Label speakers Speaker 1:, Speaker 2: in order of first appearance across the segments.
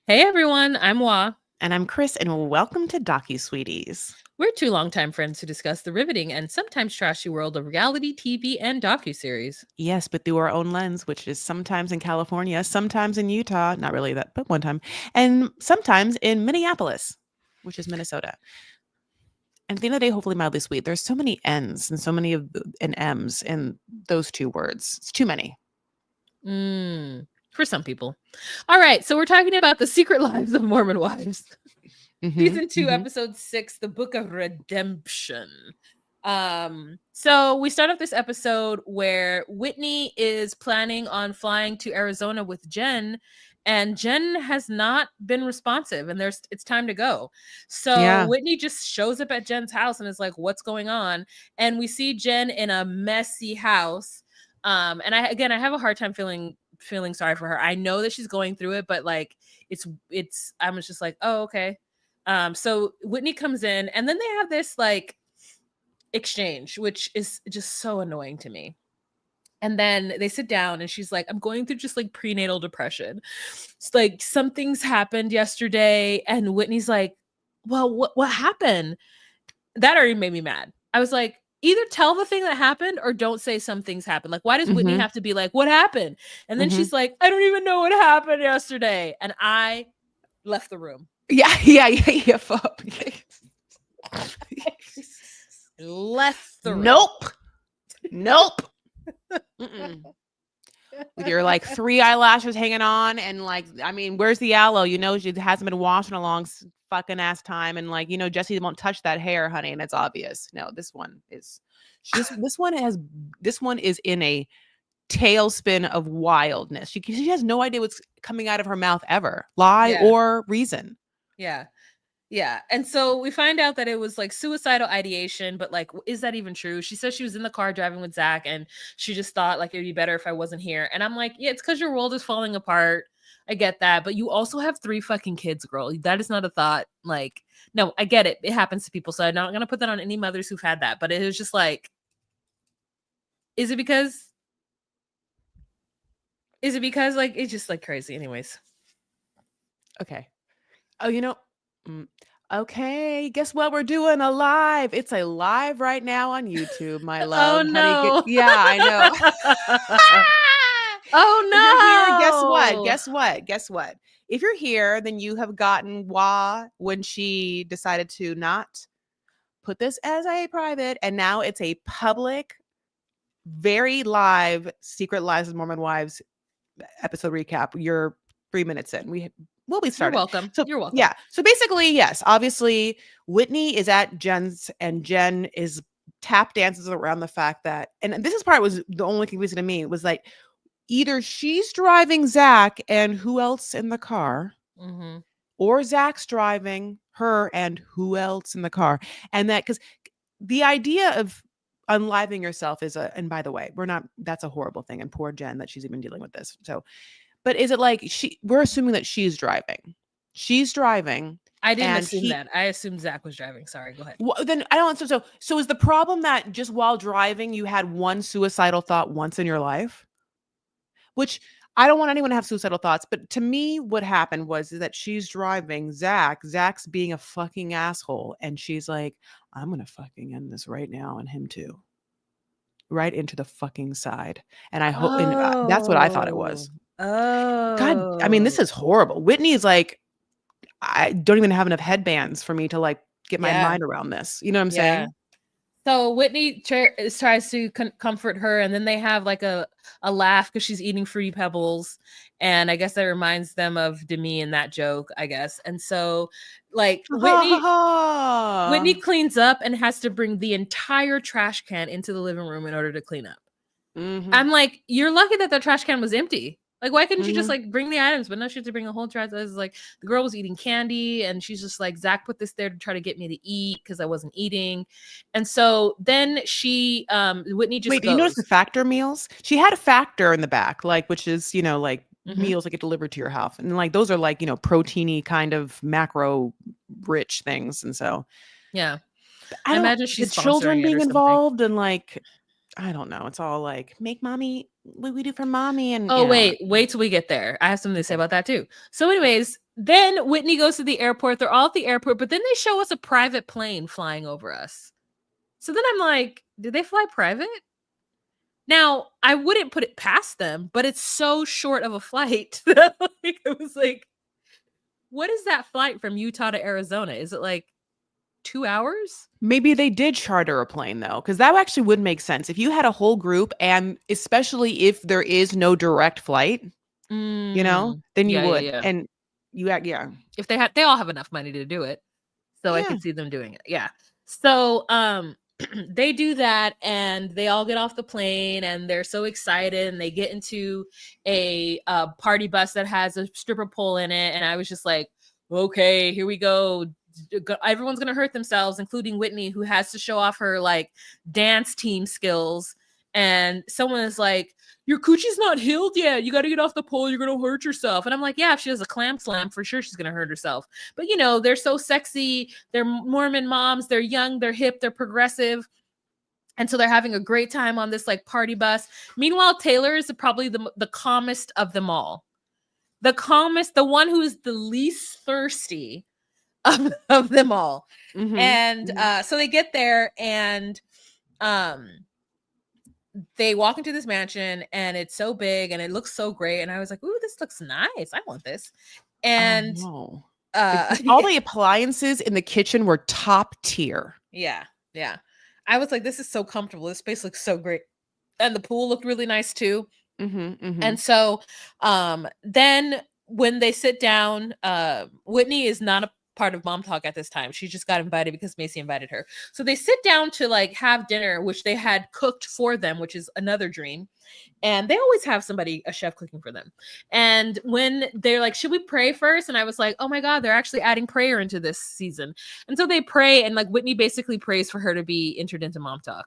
Speaker 1: Hey everyone, I'm Wa.
Speaker 2: And I'm Chris, and welcome to Docu-Sweeties.
Speaker 1: We're two longtime friends who discuss the riveting and sometimes trashy world of reality TV and docuseries.
Speaker 2: Yes, but through our own lens, which is sometimes in California, sometimes in Utah, not really that, but one time, and sometimes in Minneapolis, which is Minnesota. And at the end of the day, hopefully mildly sweet. There's so many N's and so many and M's in those two words. It's too many.
Speaker 1: For some people. All right, so we're talking about the secret lives of Mormon wives. Season 2, episode 6, The Book of Redemption. So we start off this episode where Whitney is planning on flying to Arizona with Jen, and Jen has not been responsive, and it's time to go. So
Speaker 2: Yeah.
Speaker 1: Whitney just shows up at Jen's house and is like, what's going on? And we see Jen in a messy house. And I have a hard time feeling sorry for her. I know that she's going through it, but like it's I was just like, oh, okay. So Whitney comes in, and then they have this like exchange, which is just so annoying to me. And then they sit down, and she's like, I'm going through just like prenatal depression. It's like something's happened yesterday. And Whitney's like, well, what happened? That already made me mad. I was like, either tell the thing that happened or don't say some things happened. Like, why does Whitney have to be like, what happened? And then she's like, I don't even know what happened yesterday. And I left the room.
Speaker 2: Yeah. Fuck.
Speaker 1: Left the room.
Speaker 2: Nope. With your like 3 eyelashes hanging on, and like, I mean, where's the aloe? You know, she hasn't been washing a long fucking ass time, and like, you know, Jesse won't touch that hair, honey, and it's obvious. No, this one is this one is in a tailspin of wildness. She has no idea what's coming out of her mouth ever, lie or reason.
Speaker 1: Yeah. And so we find out that it was like suicidal ideation, but like, is that even true? She says she was in the car driving with Zach, and she just thought like it'd be better if I wasn't here. And I'm like, yeah, it's because your world is falling apart. I get that. But you also have 3 fucking kids, girl. That is not a thought. Like, no, I get it. It happens to people. So I'm not going to put that on any mothers who've had that. But it was just like, is it because like it's just like crazy? Anyways.
Speaker 2: Okay. Oh, you know, okay, guess what we're doing? A live. It's a live right now on YouTube, my love.
Speaker 1: Oh no.
Speaker 2: Yeah, I know.
Speaker 1: Oh no.
Speaker 2: Guess what? If you're here, then you have gotten Wah when she decided to not put this as a private, and now it's a public, very live Secret Lives of Mormon Wives episode recap. You're 3 minutes in. We'll be started.
Speaker 1: You're welcome.
Speaker 2: So,
Speaker 1: you're welcome.
Speaker 2: Yeah. So basically, yes, obviously, Whitney is at Jen's, and Jen is tap dances around the fact that, and this part was the only confusing to me, was like, either she's driving Zach and who else in the car, or Zach's driving her and who else in the car. And that, because the idea of unliving yourself is and by the way, that's a horrible thing. And poor Jen that she's even dealing with this. So, but is it like we're assuming that she's driving. She's driving.
Speaker 1: I didn't assume that. I assumed Zach was driving. Sorry, go ahead.
Speaker 2: Well, then I don't. So is the problem that just while driving, you had one suicidal thought once in your life? Which I don't want anyone to have suicidal thoughts, but to me, what happened was that she's driving Zach's being a fucking asshole, and she's like, I'm gonna fucking end this right now, and him too. Right into the fucking side. And I hope, and that's what I thought it was. God, I mean, this is horrible. Whitney is like, I don't even have enough headbands for me to like get my mind around this. You know what I'm saying?
Speaker 1: So Whitney tries to comfort her, and then they have like a laugh because she's eating Fruity Pebbles, and I guess that reminds them of Demi and that joke, I guess. And so, like Whitney cleans up and has to bring the entire trash can into the living room in order to clean up. I'm like, you're lucky that the trash can was empty. Like, why couldn't you just like bring the items? But no, she had to bring a whole trash. It was like the girl was eating candy, and she's just like, Zach put this there to try to get me to eat because I wasn't eating. And so then Whitney just goes.
Speaker 2: You notice the Factor meals? She had a Factor in the back, like, which is, you know, like meals that get delivered to your house, and like those are like, you know, proteiny kind of macro rich things. And so
Speaker 1: yeah, I imagine she's
Speaker 2: the children being involved, and like, I don't know. It's all like, make mommy what we do for mommy and
Speaker 1: Oh, wait till we get there. I have something to say about that too. So, anyways, then Whitney goes to the airport. They're all at the airport, but then they show us a private plane flying over us. So then I'm like, did they fly private? Now, I wouldn't put it past them, but it's so short of a flight that like, it was like, what is that flight from Utah to Arizona? Is it like 2 hours?
Speaker 2: Maybe they did charter a plane though, because that actually would make sense. If you had a whole group, and especially if there is no direct flight, then you
Speaker 1: Yeah, yeah,
Speaker 2: would.
Speaker 1: yeah.
Speaker 2: And yeah.
Speaker 1: If they all have enough money to do it. So I
Speaker 2: Yeah.
Speaker 1: could see them doing it. Yeah. So they do that and they all get off the plane and they're so excited and they get into a party bus that has a stripper pole in it. And I was just like, okay, here we go. Everyone's gonna hurt themselves, including Whitney, who has to show off her like dance team skills. And someone is like, your coochie's not healed yet. You got to get off the pole. You're going to hurt yourself. And I'm like, yeah, if she does a clam slam, for sure she's going to hurt herself. But, they're so sexy. They're Mormon moms. They're young. They're hip. They're progressive. And so they're having a great time on this like party bus. Meanwhile, Taylor is probably the calmest of them all. The calmest, the one who is the least thirsty of them all.
Speaker 2: Mm-hmm.
Speaker 1: And so they get there and they walk into this mansion and it's so big and it looks so great. And I was like, ooh, this looks nice. I want this. And
Speaker 2: all the appliances in the kitchen were top tier.
Speaker 1: Yeah. I was like, this is so comfortable. This space looks so great. And the pool looked really nice too. And so then when they sit down, Whitney is not a part of Mom Talk at this time. She just got invited because Macy invited her. So they sit down to like have dinner, which they had cooked for them, which is another dream. And they always have a chef cooking for them. And when they're like, should we pray first? And I was like, oh my God, they're actually adding prayer into this season. And so they pray and like Whitney basically prays for her to be entered into Mom Talk.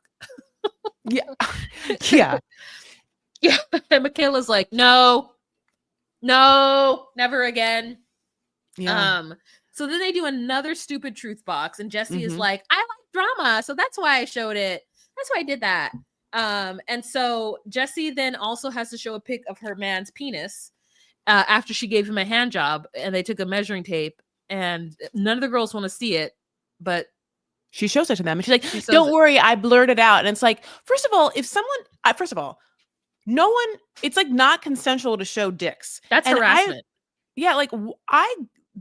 Speaker 2: Yeah.
Speaker 1: And Michaela's like, no, never again.
Speaker 2: Yeah.
Speaker 1: So then they do another stupid truth box, and Jesse is like, I like drama, so that's why I showed it. That's why I did that. And so Jesse then also has to show a pic of her man's penis after she gave him a hand job, and they took a measuring tape, and none of the girls want to see it, but
Speaker 2: she shows it to them, and she's like, don't worry, I blurred it out. And it's like, first of all, no one, it's like not consensual to show dicks.
Speaker 1: That's harassment.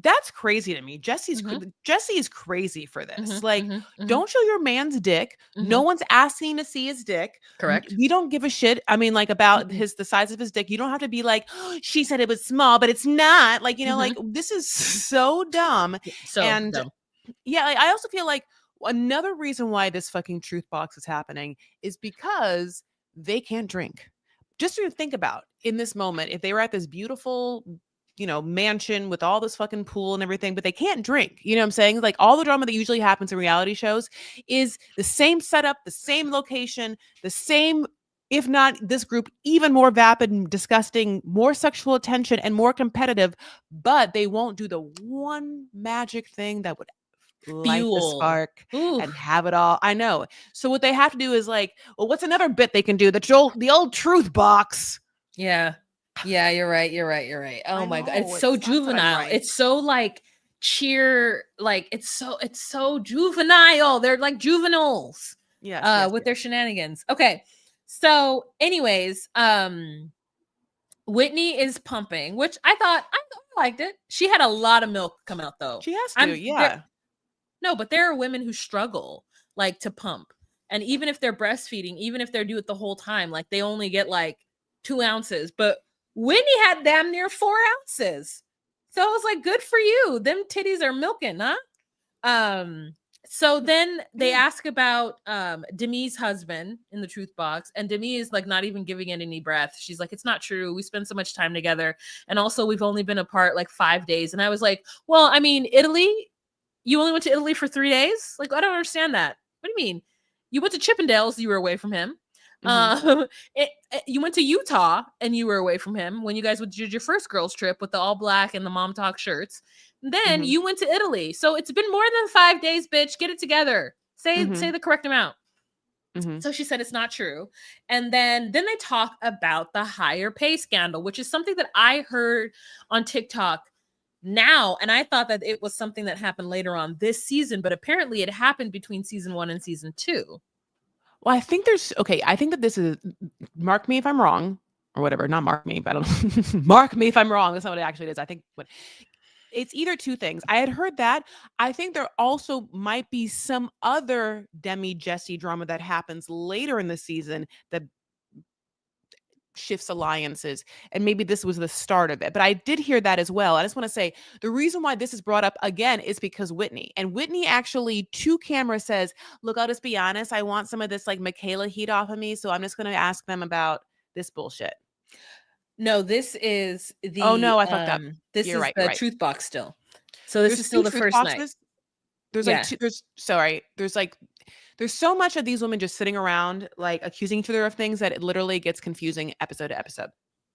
Speaker 2: That's crazy to me. Jesse is crazy for this. Don't show your man's dick. No one's asking to see his dick.
Speaker 1: Correct.
Speaker 2: We don't give a shit. I mean, like about the size of his dick. You don't have to be like, oh, she said it was small, but it's not. Like, like this is so dumb. Dumb. Yeah, I also feel like another reason why this fucking truth box is happening is because they can't drink. Just to think about in this moment, if they were at this beautiful, mansion with all this fucking pool and everything, but they can't drink. You know what I'm saying? Like all the drama that usually happens in reality shows is the same setup, the same location, the same, if not this group, even more vapid and disgusting, more sexual attention and more competitive, but they won't do the one magic thing that would light the spark and have it all. I know. So what they have to do is like, well, what's another bit they can do? The old truth box.
Speaker 1: Yeah, you're right. Oh my God. It's so juvenile. Right. It's so like cheer. Like it's so juvenile. They're like juveniles. With their shenanigans. Okay. So anyways, Whitney is pumping, which I thought I liked it. She had a lot of milk come out though.
Speaker 2: She has to,
Speaker 1: No, but there are women who struggle like to pump. And even if they're breastfeeding, even if they do it the whole time, like they only get like 2 ounces, but Whitney had damn near 4 ounces. So I was like, good for you. Them titties are milking, huh? So then they ask about Demi's husband in the truth box, and Demi is like not even giving it any breath. She's like, it's not true. We spend so much time together. And also we've only been apart like 5 days. And I was like, well, I mean, Italy, you only went to Italy for 3 days? Like, I don't understand that. What do you mean? You went to Chippendales, you were away from him. You went to Utah and you were away from him when you guys did your first girls trip with the all black and the Mom Talk shirts. And then you went to Italy. So it's been more than 5 days, bitch. Get it together. Say the correct amount.
Speaker 2: Mhm.
Speaker 1: So she said it's not true. And then they talk about the higher pay scandal, which is something that I heard on TikTok now, and I thought that it was something that happened later on this season, but apparently it happened between season 1 and season 2.
Speaker 2: Well, I think there's okay, I think that this is mark me if I'm wrong or whatever, not mark me, but I don't mark me if I'm wrong. That's not what it actually is. I think what it's either two things. I had heard that. I think there also might be some other Demi Jesse drama that happens later in the season that shifts alliances, and maybe this was the start of it. But I did hear that as well. I just want to say the reason why this is brought up again is because Whitney, and Whitney actually to camera says, look, I'll just be honest, I want some of this like Michaela heat off of me, so I'm just going to ask them about this bullshit.
Speaker 1: No, this is
Speaker 2: Oh no, I fucked up.
Speaker 1: this
Speaker 2: You're
Speaker 1: is
Speaker 2: right, you're
Speaker 1: the
Speaker 2: right.
Speaker 1: truth box still. So this
Speaker 2: There's
Speaker 1: is
Speaker 2: two
Speaker 1: still the
Speaker 2: truth
Speaker 1: first night.
Speaker 2: boxes. There's like
Speaker 1: Yeah.
Speaker 2: two, there's sorry, there's like there's so much of these women just sitting around like accusing each other of things that it literally gets confusing episode to episode.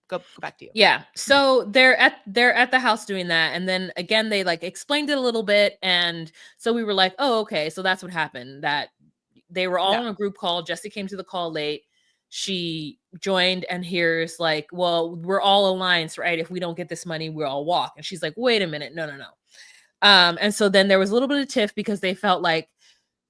Speaker 2: Go back to you.
Speaker 1: Yeah. So they're at the house doing that, and then again they like explained it a little bit, and so we were like, "Oh, okay, so that's what happened." That they were all
Speaker 2: Yeah.
Speaker 1: on a group call. Jesse came to the call late. She joined and hears like, "Well, we're all alliance, right? If we don't get this money, we'll all walk." And she's like, "Wait a minute. No, no, no." And so then there was a little bit of tiff because they felt like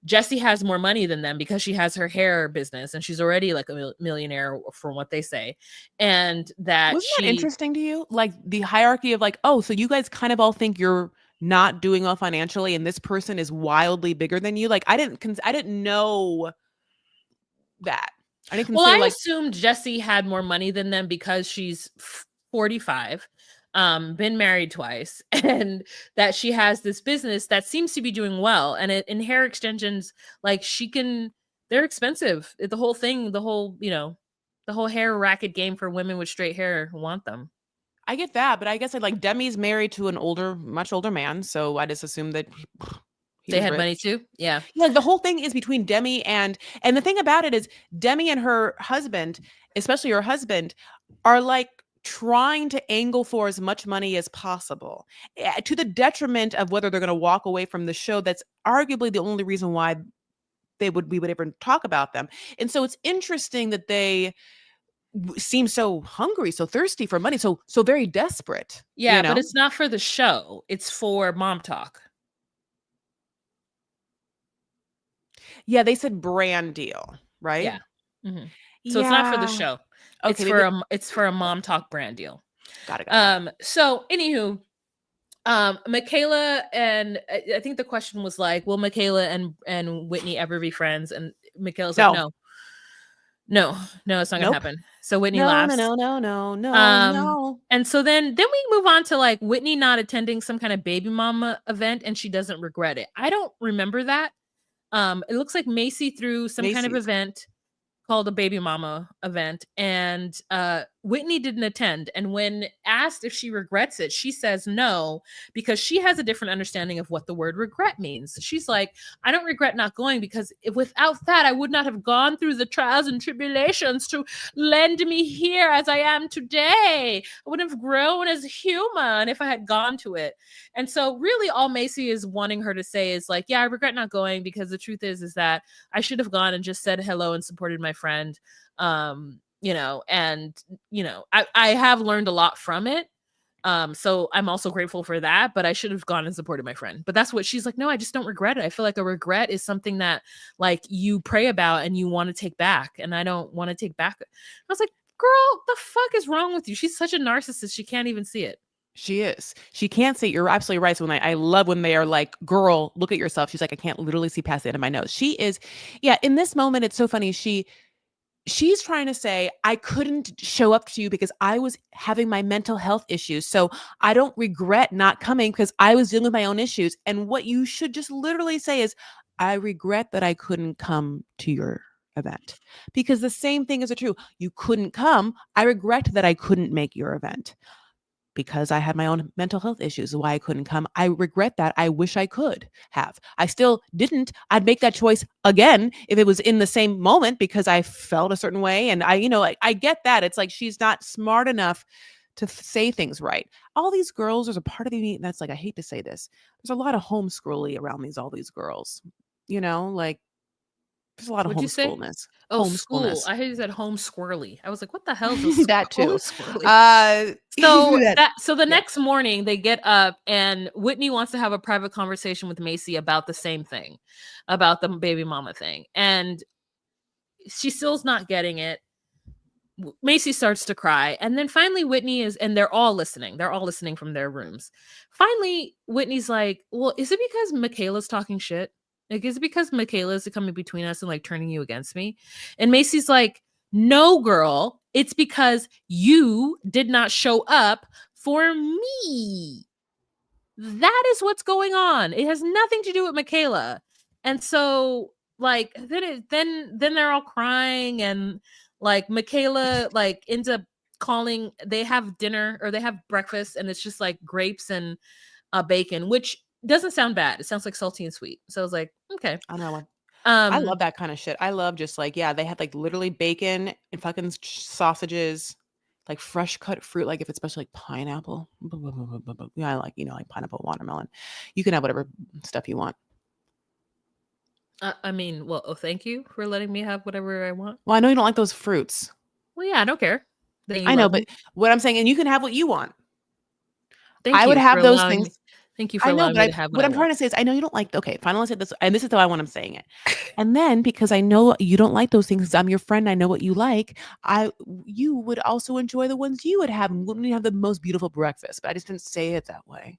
Speaker 1: Jessie has more money than them because she has her hair business and she's already like a millionaire from what they say. And that
Speaker 2: Wasn't that
Speaker 1: she,
Speaker 2: interesting to you? Like the hierarchy of like, oh, so you guys kind of all think you're not doing well financially and this person is wildly bigger than you. Like I didn't know that. I didn't
Speaker 1: well,
Speaker 2: consider
Speaker 1: I
Speaker 2: like
Speaker 1: assumed Jessie had more money than them because she's 45, been married twice, and that she has this business that seems to be doing well. And in hair extensions, like they're expensive. The whole thing, the whole hair racket game for women with straight hair want them.
Speaker 2: I get that, but I guess I like Demi's married to an older, much older man, so I just assumed that he
Speaker 1: They
Speaker 2: was
Speaker 1: had money
Speaker 2: rich.
Speaker 1: too. Yeah.
Speaker 2: Yeah, the whole thing is between Demi and the thing about it is Demi and her husband, especially her husband, are like trying to angle for as much money as possible to the detriment of whether they're going to walk away from the show. That's arguably the only reason why we would ever talk about them. And so it's interesting that they seem so hungry, so thirsty for money, so very desperate, you
Speaker 1: Yeah, but
Speaker 2: know?
Speaker 1: it's not for the show. It's for mom talk.
Speaker 2: Yeah, they said brand deal, right?
Speaker 1: Yeah. Mhm. So it's not for the
Speaker 2: Yeah.
Speaker 1: show.
Speaker 2: Okay, maybe
Speaker 1: It's for a mom talk brand deal.
Speaker 2: got it.
Speaker 1: So anywho, Michaela and I think the question was like, will Michaela and Whitney ever be friends? And Michaela's like,
Speaker 2: No.
Speaker 1: no, no, no, it's not gonna
Speaker 2: Nope.
Speaker 1: happen. So Whitney
Speaker 2: No, no,
Speaker 1: laughs.
Speaker 2: no, no, no, no,
Speaker 1: Um,
Speaker 2: no.
Speaker 1: and so then we move on to like Whitney not attending some kind of baby mama event and she doesn't regret it. I don't remember that. It looks like Macy threw some kind of
Speaker 2: Macy's.
Speaker 1: event called a baby mama event, and Whitney didn't attend. And when asked if she regrets it, she says no, because she has a different understanding of what the word regret means. She's like, I don't regret not going because without that I would not have gone through the trials and tribulations to lend me here as I am today. I wouldn't have grown as a human if I had gone to it. And so really all Macy is wanting her to say is like, yeah, I regret not going because the truth is that I should have gone and just said hello and supported my friend. And I have learned a lot from it. So I'm also grateful for that, but I should have gone and supported my friend. But that's what she's like, no, I just don't regret it. I feel like a regret is something that like you pray about and you want to take back. And I don't want to take back. I was like, girl, the fuck is wrong with you? She's such a narcissist. She can't even see it.
Speaker 2: She is. She can't see. You're absolutely right. So when I love when they are like, girl, look at yourself. She's like, I can't literally see past the end of my nose. She is, yeah, in this moment, it's so funny. She's trying to say, I couldn't show up to you because I was having my mental health issues. So I don't regret not coming because I was dealing with my own issues. And what you should just literally say is, I regret that I couldn't come to your event, because the same thing is true. You couldn't come. I regret that I couldn't make your event because I had my own mental health issues, why I couldn't come. I regret that. I wish I could have. I still didn't. I'd make that choice again if it was in the same moment because I felt a certain way. And I get that. It's like she's not smart enough to say things right. All these girls, there's a part of me that's like, I hate to say this. There's a lot of homeschooling around all these girls, like There's a lot of
Speaker 1: What'd you say?
Speaker 2: homeschoolness.
Speaker 1: Oh, school.
Speaker 2: Homeschoolness.
Speaker 1: I heard you said home squirrely. I was like, what the hell is a
Speaker 2: That
Speaker 1: home
Speaker 2: too.
Speaker 1: squirrely?
Speaker 2: Uh,
Speaker 1: So
Speaker 2: that
Speaker 1: the
Speaker 2: yeah.
Speaker 1: next morning they get up and Whitney wants to have a private conversation with Macy about the same thing, about the baby mama thing. And she still's not getting it. Macy starts to cry. And then finally Whitney is, and they're all listening. They're all listening from their rooms. Finally, Whitney's like, well, is it because Michaela's talking shit? Like, is it because Michaela's coming between us and like turning you against me? And Macy's like, no, girl, it's because you did not show up for me. That is what's going on. It has nothing to do with Michaela. And so like then they're all crying and like Michaela like ends up calling, they have dinner or they have breakfast and it's just like grapes and bacon, which doesn't sound bad. It sounds like salty and sweet. So I was like, okay.
Speaker 2: I know. I
Speaker 1: Um
Speaker 2: love that kind of shit. I love just like, yeah, they had like literally bacon and fucking sausages, like fresh cut fruit, like if it's especially like pineapple. Yeah, I like, like pineapple, watermelon. You can have whatever stuff you want.
Speaker 1: I mean, well, oh, thank you for letting me have whatever I want.
Speaker 2: Well, I know you don't like those fruits.
Speaker 1: Well, yeah, I don't care that you
Speaker 2: I know,
Speaker 1: love
Speaker 2: but
Speaker 1: me.
Speaker 2: what I'm saying, and you can have what you want.
Speaker 1: Thank
Speaker 2: I would
Speaker 1: you for
Speaker 2: have those
Speaker 1: allowing
Speaker 2: things.
Speaker 1: me. Thank you for
Speaker 2: I know,
Speaker 1: allowing
Speaker 2: but
Speaker 1: me to have what
Speaker 2: what
Speaker 1: I
Speaker 2: I'm trying
Speaker 1: want.
Speaker 2: to say is I know you don't like okay, finally say this, and this is the why I'm saying it. And then because I know you don't like those things, I'm your friend, I know what you like, you would also enjoy the ones you would have and wouldn't you have the most beautiful breakfast. But I just didn't say it that way.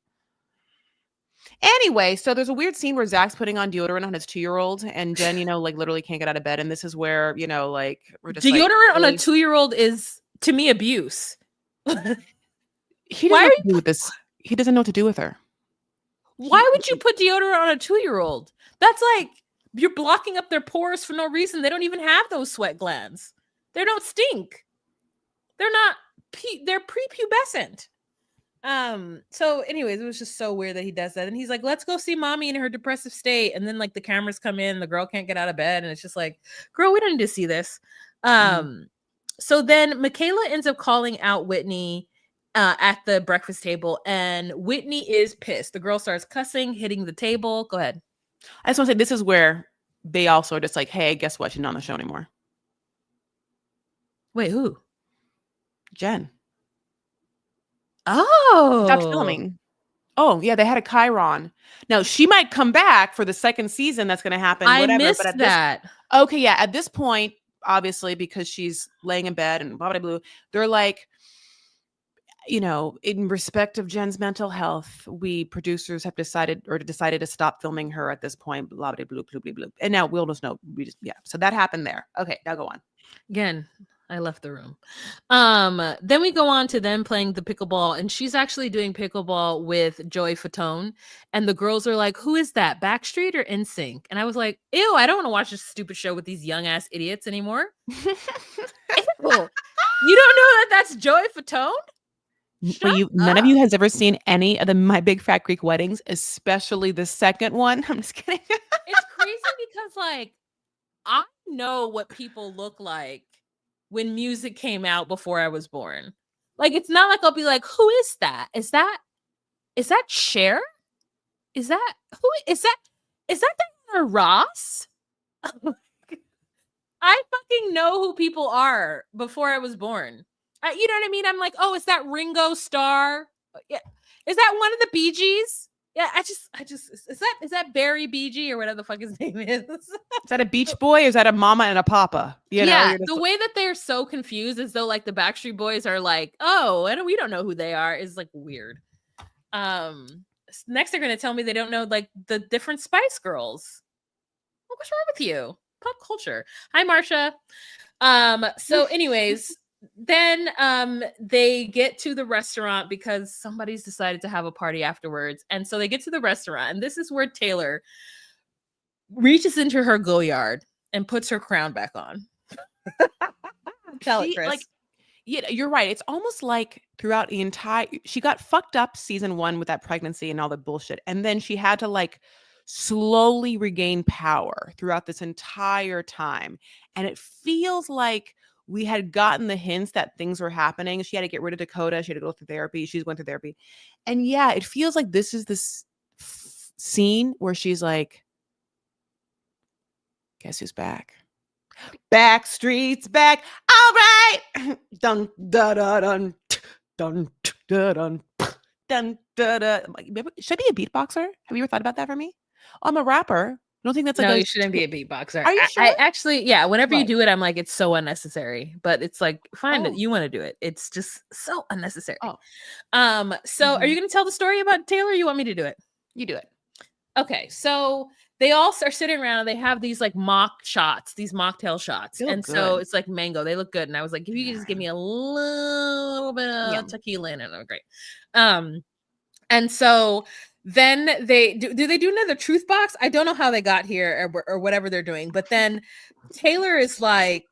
Speaker 2: Anyway, so there's a weird scene where Zach's putting on deodorant on his 2-year-old, and Jen, like literally can't get out of bed. And this is where, like we're just like
Speaker 1: Deodorant on a
Speaker 2: really
Speaker 1: 2-year-old is to me abuse.
Speaker 2: he doesn't
Speaker 1: Why
Speaker 2: know
Speaker 1: are
Speaker 2: what
Speaker 1: you
Speaker 2: to do with this. He doesn't know what to do with her.
Speaker 1: why would you put deodorant on a 2-year-old? That's like you're blocking up their pores for no reason. They don't even have those sweat glands. They don't stink. They're not they're prepubescent. So anyways, it was just so weird that he does that. And he's like, let's go see mommy in her depressive state. And then like the cameras come in, the girl can't get out of bed, and it's just like, girl, we don't need to see this. So then Michaela ends up calling out Whitney at the breakfast table, and Whitney is pissed. The girl starts cussing, hitting the table. Go ahead.
Speaker 2: I just want to say this is where they also are just like, hey, guess what? She's not on the show anymore.
Speaker 1: Wait, who?
Speaker 2: Jen. Stopped
Speaker 1: Oh,
Speaker 2: filming. Oh, yeah, they had a Chiron. Now, she might come back for the second season. That's going to happen,
Speaker 1: I
Speaker 2: whatever. But
Speaker 1: missed that.
Speaker 2: okay, yeah, at this point, obviously, because she's laying in bed and blah, blah, blah, they're like, in respect of Jen's mental health, we producers have decided to stop filming her at this point, blah, blah, blah, blah, blah, blah. And now we'll just know. So that happened there. Okay, now go on.
Speaker 1: Again, I left the room. Then we go on to them playing the pickleball, and she's actually doing pickleball with Joey Fatone, and the girls are like, "Who is that? Backstreet or NSYNC?" And I was like, "Ew, I don't want to watch this stupid show with these young ass idiots anymore." Ew. You don't know that that's Joey Fatone?
Speaker 2: None of you has ever seen any of My Big Fat Greek Weddings, especially the second one. I'm just kidding.
Speaker 1: It's crazy because like I know what people look like when music came out before I was born. Like it's not like I'll be like, who is that? Is that Cher? Is that who is that? Is that Diana Ross? I fucking know who people are before I was born. You know what I mean? I'm like, oh, is that Ringo Starr? Yeah. Is that one of the Bee Gees? Yeah, I just is that Barry BG or whatever the fuck his name is?
Speaker 2: Is that a Beach Boy or is that a Mama and a Papa?
Speaker 1: Yeah, the way that they're so confused as though like the Backstreet Boys are like, oh, and we don't know who they are is like weird. Next they're gonna tell me they don't know like the different Spice Girls. What's wrong with you? Pop culture. Hi, Marsha. So anyways, then they get to the restaurant because somebody's decided to have a party afterwards. And so they get to the restaurant, and this is where Taylor reaches into her Goyard and puts her crown back on. Tell it, Chris.
Speaker 2: Yeah, you're right. It's almost like throughout the entire she got fucked up season 1 with that pregnancy and all the bullshit. And then she had to like slowly regain power throughout this entire time. And it feels like we had gotten the hints that things were happening. She had to get rid of Dakota. She had to go through therapy. She's went through therapy. And yeah, it feels like this is this scene where she's like, Guess who's back? Backstreet's back. All right. Dun da da dun dun da dun dun da da. Should I be a beatboxer? Have you ever thought about that for me? I'm a rapper. I don't think that's like
Speaker 1: No,
Speaker 2: a.
Speaker 1: you shouldn't be a beatboxer.
Speaker 2: Are you
Speaker 1: I
Speaker 2: sure?
Speaker 1: actually, yeah, whenever you
Speaker 2: What?
Speaker 1: do it, I'm like, it's so unnecessary. But it's like, fine that
Speaker 2: Oh,
Speaker 1: you want to do it. It's just so unnecessary.
Speaker 2: oh.
Speaker 1: So are you gonna tell the story about Taylor? Or you want me to do it?
Speaker 2: You do it.
Speaker 1: Okay, so they all are sitting around and they have these like mock shots, these mocktail shots.
Speaker 2: They look
Speaker 1: And so
Speaker 2: good.
Speaker 1: it's like mango. They look good. And I was like, if you could just give me a little bit of
Speaker 2: Yum.
Speaker 1: tequila in it, that would be great. And so then they do they do another truth box? I don't know how they got here or whatever they're doing, but then Taylor is like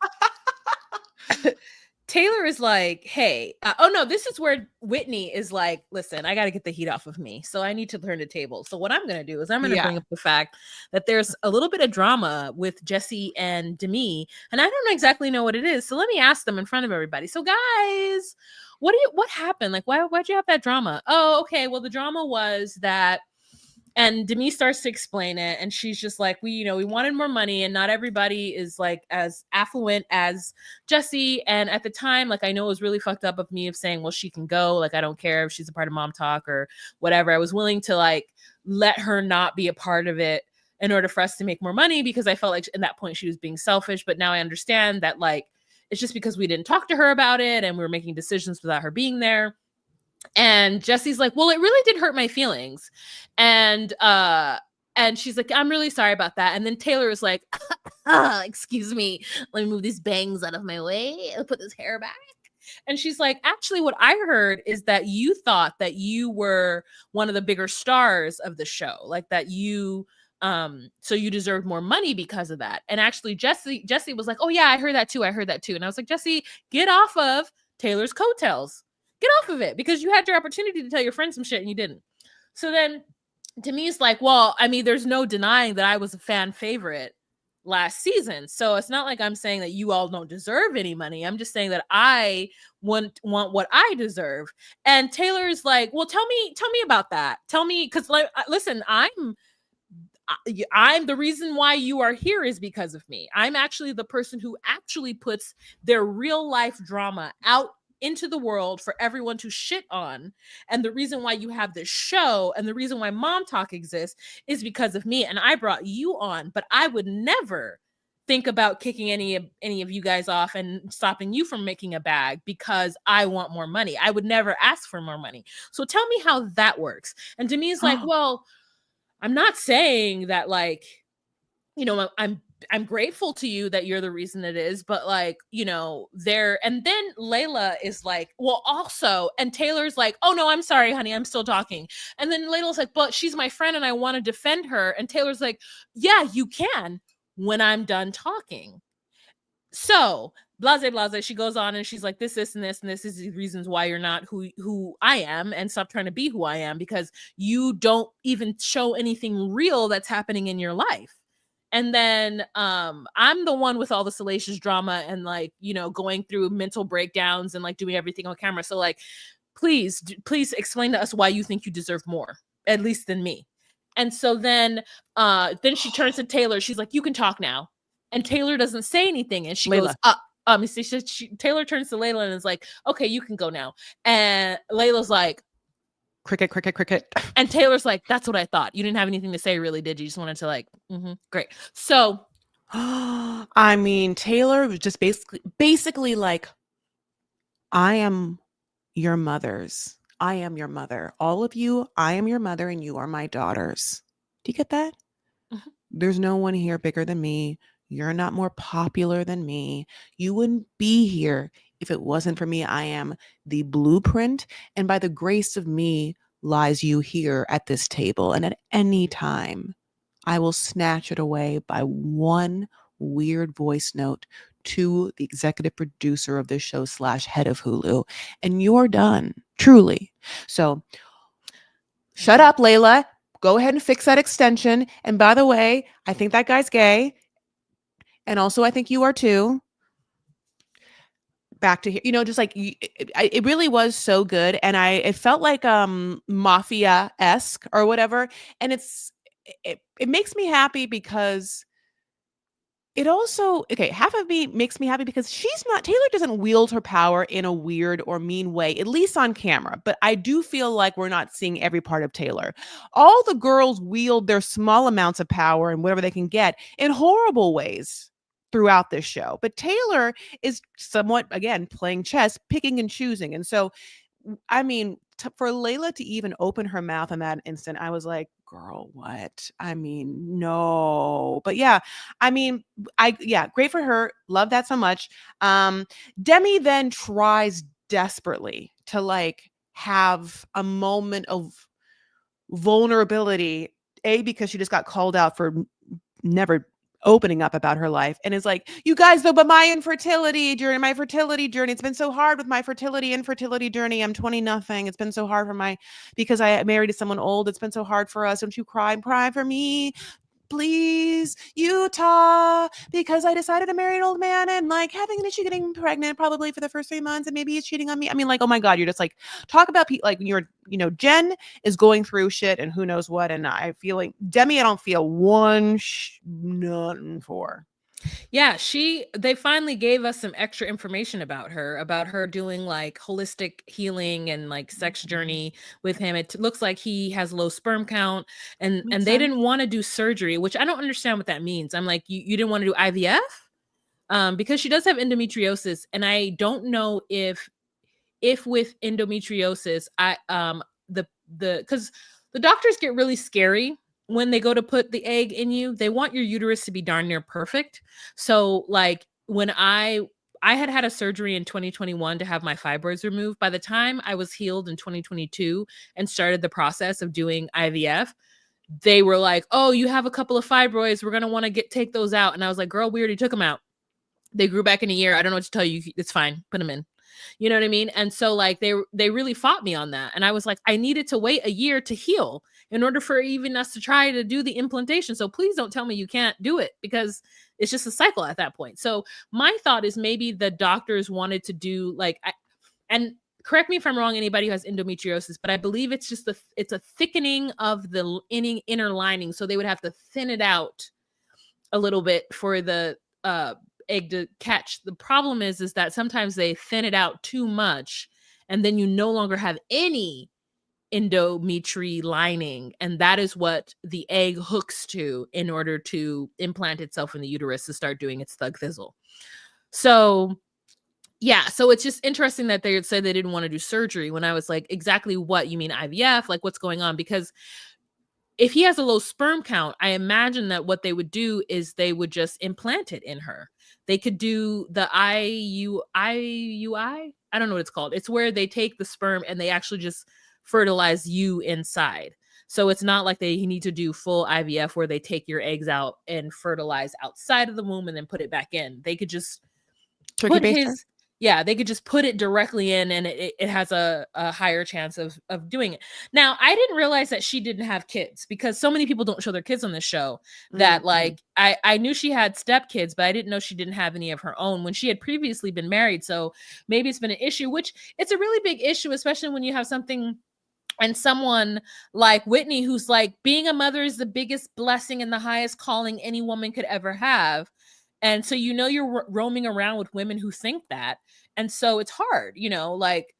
Speaker 1: Taylor is like, hey, oh no, this is where Whitney is like, listen, I got to get the heat off of me. So I need to turn the table. So what I'm going to do is I'm going to bring up the fact that there's a little bit of drama with Jesse and Demi, and I don't exactly know what it is. So let me ask them in front of everybody. So guys, what happened? Like, why'd you have that drama? Oh, okay. Well, the drama was that, and Demi starts to explain it, and she's just like, we wanted more money, and not everybody is like as affluent as Jesse. And at the time, like, I know it was really fucked up of me of saying, well, she can go, like, I don't care if she's a part of Mom Talk or whatever. I was willing to like let her not be a part of it in order for us to make more money, because I felt like at that point she was being selfish. But now I understand that like it's just because we didn't talk to her about it and we were making decisions without her being there. And Jesse's like, well, it really did hurt my feelings. And she's like, I'm really sorry about that. And then Taylor is like, excuse me, let me move these bangs out of my way. I'll put this hair back. And she's like, actually, what I heard is that you thought that you were one of the bigger stars of the show, like that you so you deserved more money because of that. And actually Jesse was like, oh yeah, I heard that too. And I was like, Jesse, get off of Taylor's coattails. Get off of it, because you had your opportunity to tell your friends some shit and you didn't. So then Demi's like, well, I mean, there's no denying that I was a fan favorite last season. So it's not like I'm saying that you all don't deserve any money. I'm just saying that I want what I deserve. And Taylor's like, well, tell me about that. Tell me, because like, listen, I'm the reason why you are here is because of me. I'm actually the person who actually puts their real life drama out into the world for everyone to shit on. And the reason why you have this show and the reason why Mom Talk exists is because of me. And I brought you on, but I would never think about kicking any of you guys off and stopping you from making a bag because I want more money. I would never ask for more money. So tell me how that works. And Demi's like, well, I'm not saying that like, I'm grateful to you that you're the reason it is, but like, there. And then Layla is like, well, also, and Taylor's like, oh no, I'm sorry, honey, I'm still talking. And then Layla's like, but she's my friend and I want to defend her. And Taylor's like, yeah, you can when I'm done talking. So blase, she goes on and she's like, this, and this is the reasons why you're not who I am, and stop trying to be who I am, because you don't even show anything real that's happening in your life. And then I'm the one with all the salacious drama and like, going through mental breakdowns and like doing everything on camera. So like, please explain to us why you think you deserve more, at least than me. And so then she turns to Taylor. She's like, you can talk now. And Taylor doesn't say anything. And she
Speaker 2: Layla.
Speaker 1: goes, Taylor turns to Layla and is like, okay, you can go now. And Layla's like,
Speaker 2: cricket.
Speaker 1: And Taylor's like, that's what I thought. You didn't have anything to say, really, did you? Just wanted to like, great. So,
Speaker 2: I mean, Taylor was just basically like, I am your mothers. I am your mother. All of you, I am your mother and you are my daughters. Do you get that?
Speaker 1: Mhm.
Speaker 2: There's no one here bigger than me. You're not more popular than me. You wouldn't be here if it wasn't for me. I am the blueprint, and by the grace of me lies you here at this table. And at any time, I will snatch it away by one weird voice note to the executive producer of this show / head of Hulu. And you're done, truly. So shut up, Layla. Go ahead and fix that extension. And by the way, I think that guy's gay. And also, I think you are too. Back to here, just like it really was so good. And it felt like mafia-esque or whatever. And it makes me happy because It also okay, half of me makes me happy because she's not Taylor doesn't wield her power in a weird or mean way, at least on camera. But I do feel like we're not seeing every part of Taylor. All the girls wield their small amounts of power and whatever they can get in horrible ways throughout this show. But Taylor is somewhat, again, playing chess, picking and choosing. And so, I mean, for Layla to even open her mouth in that instant, I was like, girl, what? I mean, no. But yeah, I mean, yeah, great for her. Love that so much. Um, Demi then tries desperately to like have a moment of vulnerability, A, because she just got called out for never opening up about her life, and is like, you guys, though, but my fertility journey, it's been so hard with my infertility journey. I'm 20 nothing. It's been so hard for my, because I married to someone old. It's been so hard for us. Don't you cry and cry for me, please, Utah, because I decided to marry an old man and like having an issue getting pregnant probably for the first 3 months, and maybe he's cheating on me. I mean, like, oh my God, you're just like, talk about people like you're, Jen is going through shit and who knows what. And I feel like Demi, I don't feel nothing for.
Speaker 1: Yeah, they finally gave us some extra information about her doing like holistic healing and like sex journey with him. It looks like he has low sperm count, and
Speaker 2: Makes
Speaker 1: they
Speaker 2: sense.
Speaker 1: didn't want to do surgery, which I don't understand what that means. I'm like, you didn't want to do IVF? Because she does have endometriosis, and I don't know if with endometriosis, the because the doctors get really scary when they go to put the egg in you. They want your uterus to be darn near perfect. So like when I had had a surgery in 2021 to have my fibroids removed. By the time I was healed in 2022 and started the process of doing IVF, they were like, "Oh, you have a couple of fibroids. We're gonna want to take those out." And I was like, "Girl, we already took them out. They grew back in a year. I don't know what to tell you. It's fine. Put them in." You know what I mean? And so like they really fought me on that. And I was like, I needed to wait a year to heal in order for even us to try to do the implantation. So please don't tell me you can't do it, because it's just a cycle at that point. So my thought is maybe the doctors wanted to do like and correct me if I'm wrong, anybody who has endometriosis, but I believe it's just it's a thickening of the inner lining. So they would have to thin it out a little bit for the egg to catch. The problem is that sometimes they thin it out too much, and then you no longer have any endometry lining, and that is what the egg hooks to in order to implant itself in the uterus to start doing its thug thizzle. So yeah, so it's just interesting that they said they didn't want to do surgery, when I was like, exactly what you mean, IVF? Like, what's going on? Because if he has a low sperm count, I imagine that what they would do is they would just implant it in her. They could do the IUI. I don't know what it's called. It's where they take the sperm and they actually just fertilize you inside. So it's not like they need to do full IVF where they take your eggs out and fertilize outside of the womb and then put it back in. They could just
Speaker 2: Turkey
Speaker 1: put
Speaker 2: baster.
Speaker 1: his yeah, they could just put it directly in, and it has a higher chance of doing it. Now, I didn't realize that she didn't have kids, because so many people don't show their kids on this show, that
Speaker 2: Mm-hmm.
Speaker 1: like I knew she had stepkids, but I didn't know she didn't have any of her own when she had previously been married. So maybe it's been an issue, which it's a really big issue, especially when you have something and someone like Whitney, who's like, being a mother is the biggest blessing and the highest calling any woman could ever have. And so, you're roaming around with women who think that. And so it's hard, like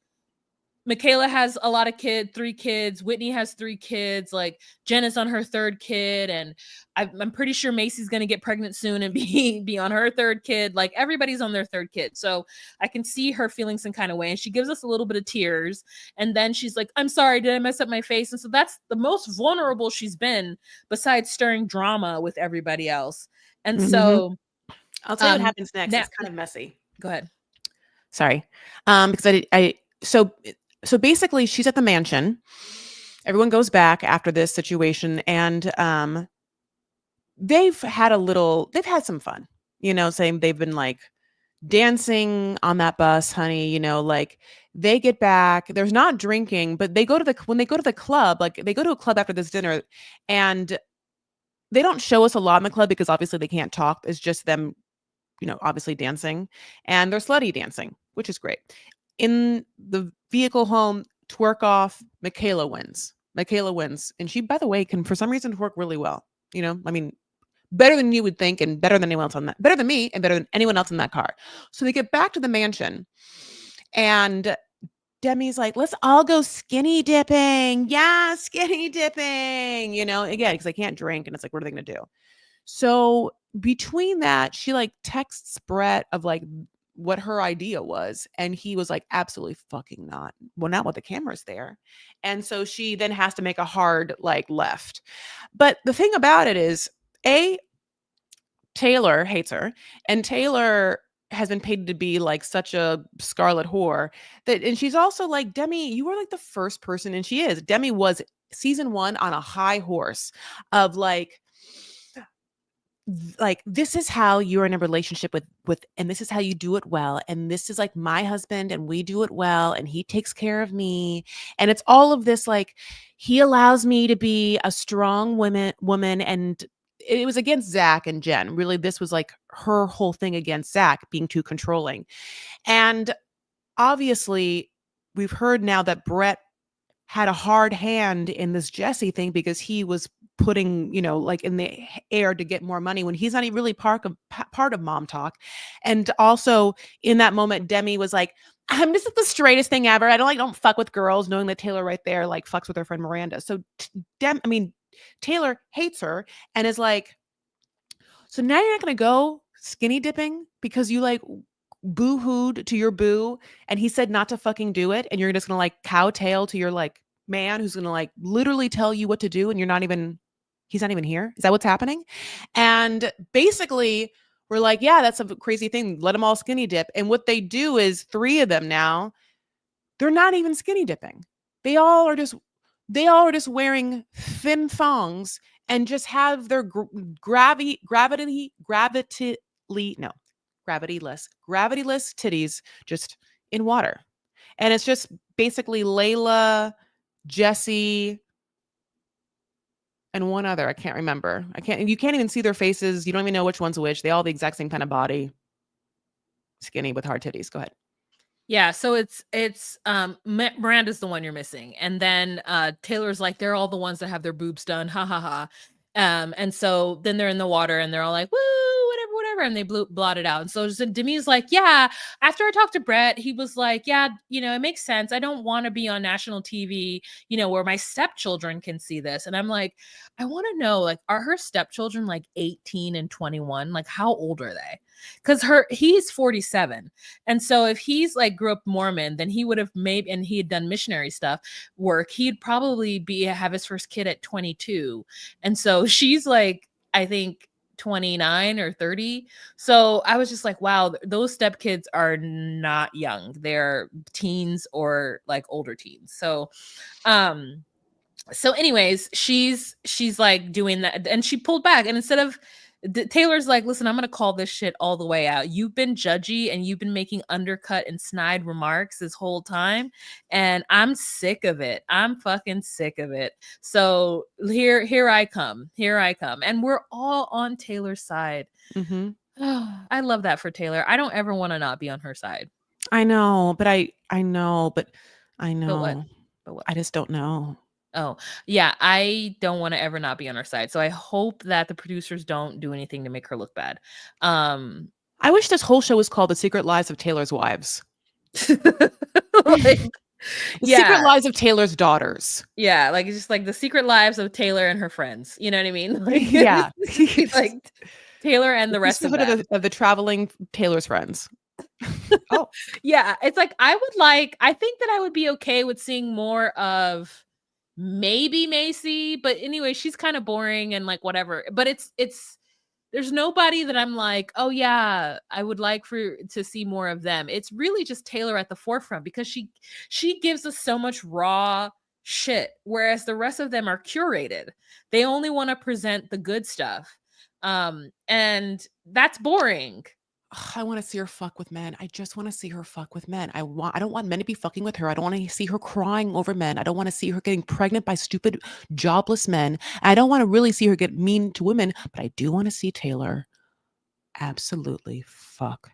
Speaker 1: Michaela has a lot of 3 kids. Whitney has 3 kids. Like Jen is on her 3rd kid, and I'm pretty sure Macy's gonna get pregnant soon and be on her 3rd kid. Like everybody's on their 3rd kid, so I can see her feeling some kind of way. And she gives us a little bit of tears, and then she's like, "I'm sorry, did I mess up my face?" And so that's the most vulnerable she's been, besides stirring drama with everybody else. And
Speaker 2: Mm-hmm.
Speaker 1: so,
Speaker 2: I'll tell you what happens next.
Speaker 1: now
Speaker 2: It's kind of messy.
Speaker 1: go ahead.
Speaker 2: Sorry. Because so basically she's at the mansion. Everyone goes back after this situation, and they've had some fun, saying they've been like dancing on that bus, honey, like they get back. There's not drinking, but when they go to the club, like they go to a club after this dinner, and they don't show us a lot in the club because obviously they can't talk. It's just them, obviously dancing, and they're slutty dancing, which is great. In the vehicle home, twerk off, Michaela wins. And she, by the way, can for some reason twerk really well. I mean, better than you would think, and better than anyone else on that, better than me, and better than anyone else in that car. So they get back to the mansion, and Demi's like, let's all go skinny dipping. Yeah, skinny dipping. Again, because I can't drink, and it's like, what are they gonna do? So between that, she like texts Brett of like what her idea was, and he was like, absolutely fucking not. Well, not with the cameras there. And so she then has to make a hard like left. But the thing about it is, A, Taylor hates her, and Taylor has been paid to be like such a scarlet whore and she's also like, Demi, you were like the first person, and she is. Demi was season 1 on a high horse of like this is how you're in a relationship with and this is how you do it well, and this is like my husband, and we do it well, and he takes care of me, and it's all of this like he allows me to be a strong woman. And it was against Zach and Jen. Really, this was like her whole thing against Zach being too controlling. And obviously we've heard now that Brett had a hard hand in this Jesse thing because he was putting, like in the air to get more money when he's not even really part of Mom Talk. And also in that moment, Demi was like, I'm just the straightest thing ever. I don't fuck with girls, knowing that Taylor right there like fucks with her friend Miranda. So Taylor hates her and is like, so now you're not going to go skinny dipping because you like boo-hooed to your boo and he said not to fucking do it, and you're just gonna like cowtail to your like man who's gonna like literally tell you what to do, and he's not even here. Is that what's happening? And basically we're like, yeah, that's a crazy thing, let them all skinny dip. And what they do is 3 of them now, they're not even skinny dipping. They all are just wearing thin thongs and just have their gravityless titties just in water. And it's just basically Layla, Jesse, and one other. I can't remember. You can't even see their faces. You don't even know which one's which. They all have the exact same kind of body. Skinny with hard titties. Go ahead.
Speaker 1: Yeah, so it's Miranda's the one you're missing. And then Taylor's like, they're all the ones that have their boobs done. Ha ha ha. And so then they're in the water and they're all like, woo, whatever, and they blot it out. And so Demi's like, yeah, after I talked to Brett, he was like, yeah, it makes sense. I don't want to be on national TV, where my stepchildren can see this. And I'm like, I want to know, like, are her stepchildren like 18 and 21? Like, how old are they? Because he's 47. And so if he's like grew up Mormon, then he would have and he had done missionary work, he'd probably have his first kid at 22. And so she's like, I think 29 or 30. So I was just like, wow, those stepkids are not young. They're teens or like older teens. So anyways, she's like doing that, and she pulled back, and instead of Taylor's like, listen, I'm going to call this shit all the way out. You've been judgy and you've been making undercut and snide remarks this whole time. And I'm sick of it. I'm fucking sick of it. So here I come. Here I come. And we're all on Taylor's side.
Speaker 2: Mm-hmm.
Speaker 1: Oh, I love that for Taylor. I don't ever want to not be on her side.
Speaker 2: I know, but I know. But
Speaker 1: what?
Speaker 2: I just don't know.
Speaker 1: Oh, yeah, I don't want to ever not be on her side. So I hope that the producers don't do anything to make her look bad.
Speaker 2: I wish this whole show was called The Secret Lives of Taylor's Wives.
Speaker 1: The
Speaker 2: Secret Lives of Taylor's Daughters.
Speaker 1: Yeah, like it's just like the secret lives of Taylor and her friends. You know what I mean? Like,
Speaker 2: yeah.
Speaker 1: Like Taylor and the rest of
Speaker 2: the traveling Taylor's friends.
Speaker 1: Oh. Yeah, it's like I think that I would be okay with seeing more of maybe Macy, but anyway, she's kind of boring and like whatever. But it's there's nobody that I'm like, oh yeah, I would like to see more of them. It's really just Taylor at the forefront because she gives us so much raw shit, whereas the rest of them are curated. They only want to present the good stuff. And that's boring.
Speaker 2: I want to see her fuck with men. I just want to see her fuck with men. I don't want men to be fucking with her. I don't want to see her crying over men. I don't want to see her getting pregnant by stupid, jobless men. I don't want to really see her get mean to women, but I do want to see Taylor absolutely fuck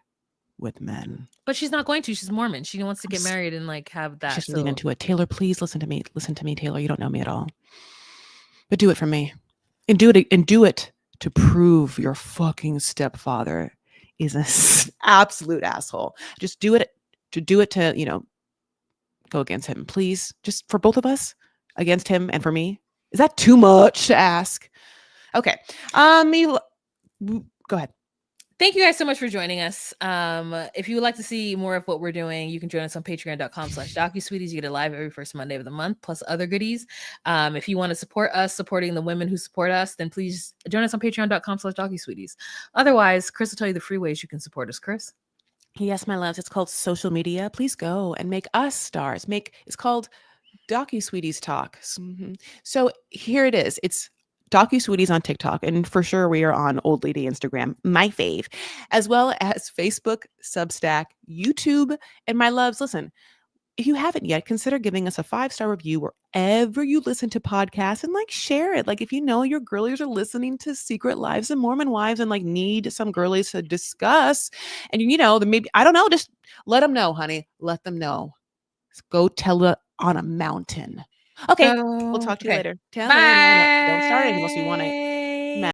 Speaker 2: with men.
Speaker 1: But she's not going to. She's Mormon. She wants to get married and like have that.
Speaker 2: She's leaning into it. Taylor, please listen to me. Listen to me, Taylor. You don't know me at all. But do it for me. And do it to prove your fucking stepfather is an absolute asshole. Just do it to, go against him, please. Just for both of us, against him and for me. Is that too much to ask? Okay. Go ahead.
Speaker 1: Thank you guys so much for joining us. If you would like to see more of what we're doing, you can join us on patreon.com/DocuSweeties. You get it live every first Monday of the month, plus other goodies. If you want to support us, supporting the women who support us, then please join us on patreon.com/DocuSweeties. Otherwise, Chris will tell you the free ways you can support us, Chris.
Speaker 2: Yes, my loves. It's called social media. Please go and make us stars. It's called DocuSweeties Talk. So here it is. It's DocuSweeties on TikTok, and for sure we are on Old Lady Instagram, my fave, as well as Facebook, Substack, YouTube, and my loves. Listen, if you haven't yet, consider giving us a 5-star review wherever you listen to podcasts and share it. If you know your girlies are listening to Secret Lives of Mormon Wives and need some girlies to discuss, and then maybe, I don't know, just let them know, honey. Let them know. Go tell it on a mountain. Okay, we'll talk to you
Speaker 1: Okay.
Speaker 2: later. Tell it on a. Don't start it unless you want it.
Speaker 1: Bye.